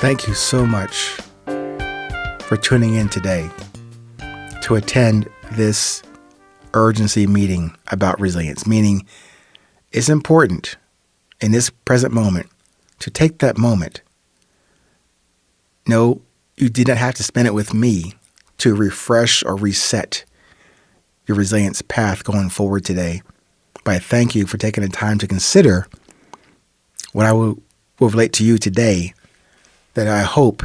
Thank you so much for tuning in today to attend this urgency meeting about resilience, meaning it's important in this present moment to take that moment. No, you did not have to spend it with me to refresh or reset your resilience path going forward today. But I thank you for taking the time to consider what I will relate to you today, that I hope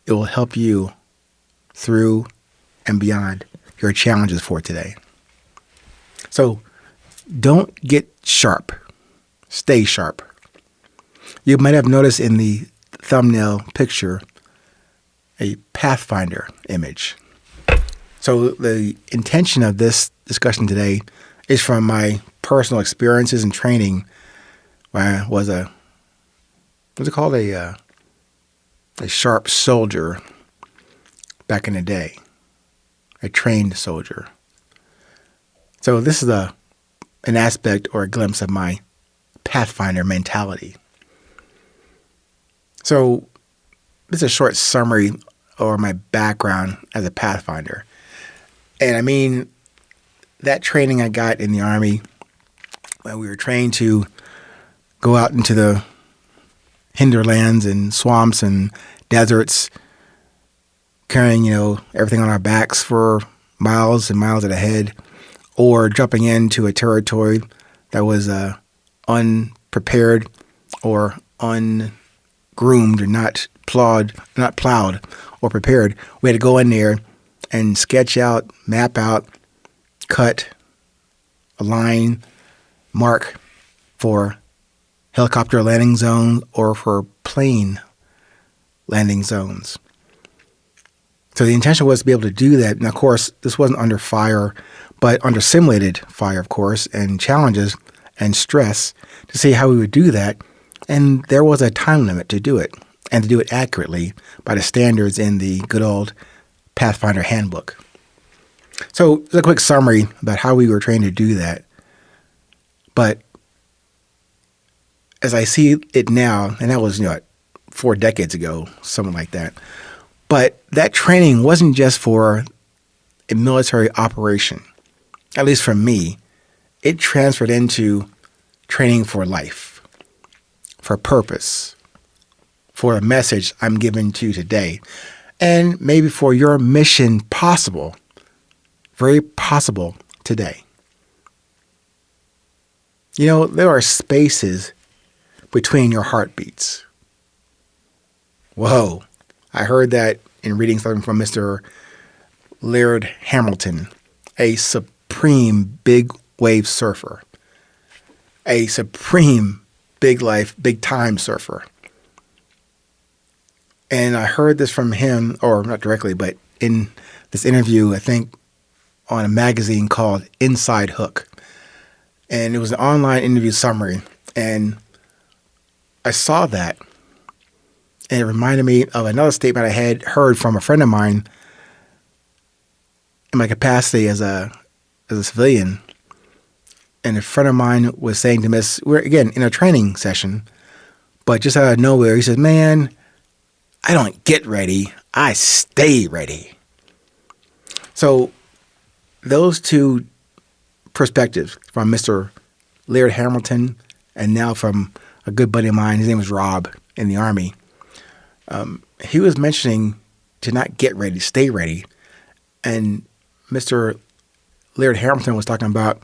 it will help you through and beyond your challenges for today. So don't get sharp. Stay sharp. You might have noticed in the thumbnail picture a Pathfinder image. So the intention of this discussion today is from my personal experiences and training when I was a sharp soldier back in the day, a trained soldier. So this is an aspect or a glimpse of my Pathfinder mentality. So this is a short summary or my background as a Pathfinder. And I mean, that training I got in the Army, when we were trained to go out into the hinterlands and swamps and deserts, carrying, everything on our backs for miles and miles ahead, or jumping into a territory that was unprepared or ungroomed or not plowed or prepared. We had to go in there and sketch out, map out, cut a line, mark for helicopter landing zone or for plane landing zones. So the intention was to be able to do that. And of course, this wasn't under fire, but under simulated fire, of course, and challenges and stress to see how we would do that. And there was a time limit to do it and to do it accurately by the standards in the good old Pathfinder handbook. So just a quick summary about how we were trained to do that. But as I see it now, and that was 4 decades ago, something like that. But that training wasn't just for a military operation, at least for me. It transferred into training for life, for purpose, for a message I'm giving to you today, and maybe for your mission possible, very possible today. There are spaces between your heartbeats. Whoa. I heard that in reading something from Mr. Laird Hamilton, a supreme big wave surfer, a supreme big life, big time surfer. And I heard this from him, or not directly, but in this interview, I think on a magazine called Inside Hook. And it was an online interview summary. And I saw that, and it reminded me of another statement I had heard from a friend of mine in my capacity as a civilian. And a friend of mine was saying to me, we're again in a training session, but just out of nowhere, he said, "Man, I don't get ready, I stay ready." So those two perspectives from Mr. Laird Hamilton and now from a good buddy of mine, his name was Rob in the Army. He was mentioning to not get ready, stay ready. And Mr. Laird Hamilton was talking about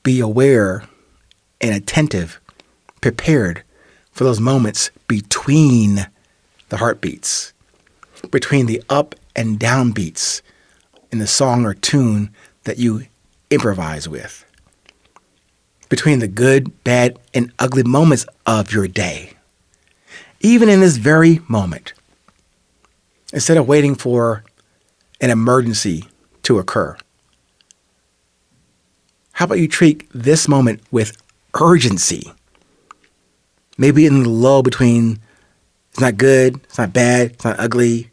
be aware and attentive, prepared for those moments between the heartbeats, between the up and down beats in the song or tune that you improvise with, between the good, bad, and ugly moments of your day. Even in this very moment, instead of waiting for an emergency to occur, how about you treat this moment with urgency? Maybe in the lull between it's not good, it's not bad, it's not ugly.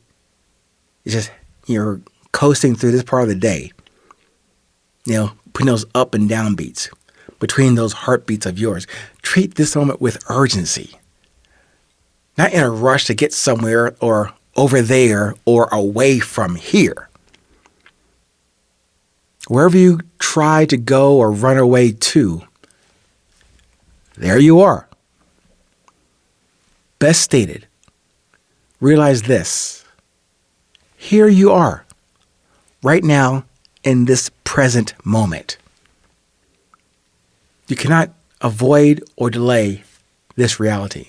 It's just you're coasting through this part of the day. Putting those up and down beats between those heartbeats of yours. Treat this moment with urgency. not in a rush to get somewhere or over there or away from here. Wherever you try to go or run away to, there you are. Best stated, realize this. Here you are, right now in this present moment. You cannot avoid or delay this reality.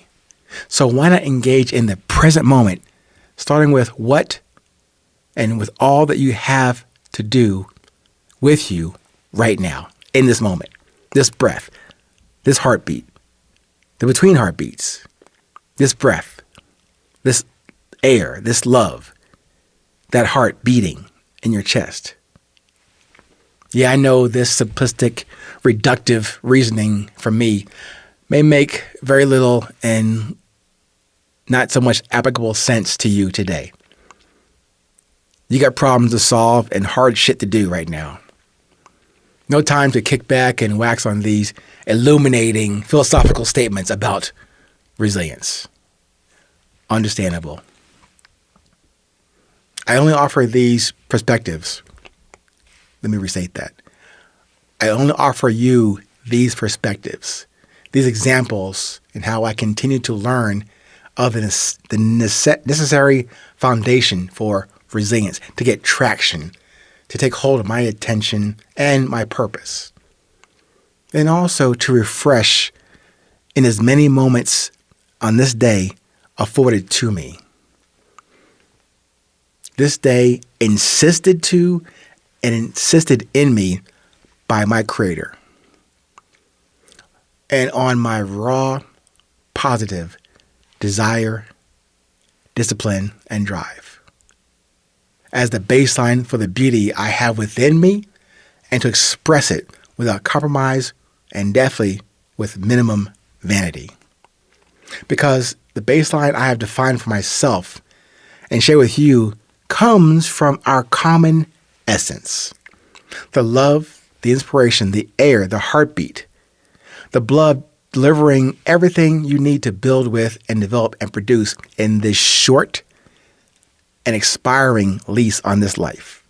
So why not engage in the present moment, starting with what and with all that you have to do with you right now, in this moment, this breath, this heartbeat, the between heartbeats, this breath, this air, this love, that heart beating in your chest. Yeah, I know this simplistic, reductive reasoning from me may make very little and not so much applicable sense to you today. You got problems to solve and hard shit to do right now. No time to kick back and wax on these illuminating philosophical statements about resilience. Understandable. I only offer these perspectives. Let me restate that. I only offer you these perspectives, these examples, and how I continue to learn of the necessary foundation for resilience, to get traction, to take hold of my attention and my purpose. And also to refresh in as many moments on this day afforded to me. This day insisted to and insisted in me by my Creator. And on my raw, positive desire, discipline, and drive as the baseline for the beauty I have within me, and to express it without compromise and definitely with minimum vanity. Because the baseline I have defined for myself and share with you comes from our common essence. The love, the inspiration, the air, the heartbeat, the blood delivering everything you need to build with and develop and produce in this short and expiring lease on this life.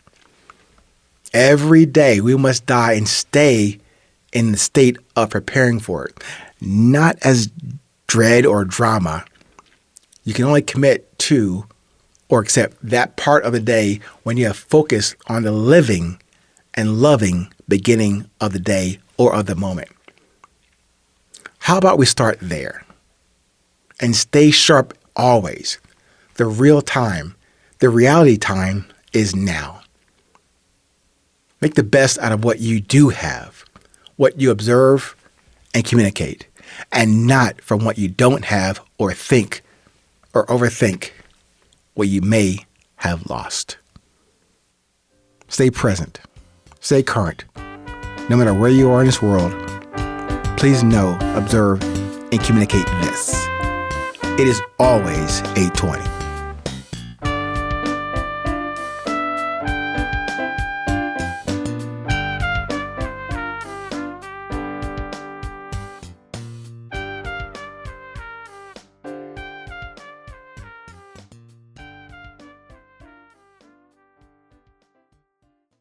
Every day we must die and stay in the state of preparing for it, not as dread or drama. You can only commit to or accept that part of the day when you have focused on the living and loving beginning of the day or of the moment. How about we start there and stay sharp always? The real time, the reality time is now. Make the best out of what you do have, what you observe and communicate, and not from what you don't have or think or overthink what you may have lost. Stay present, stay current. No matter where you are in this world, please know, observe, and communicate this. It is always 8:20.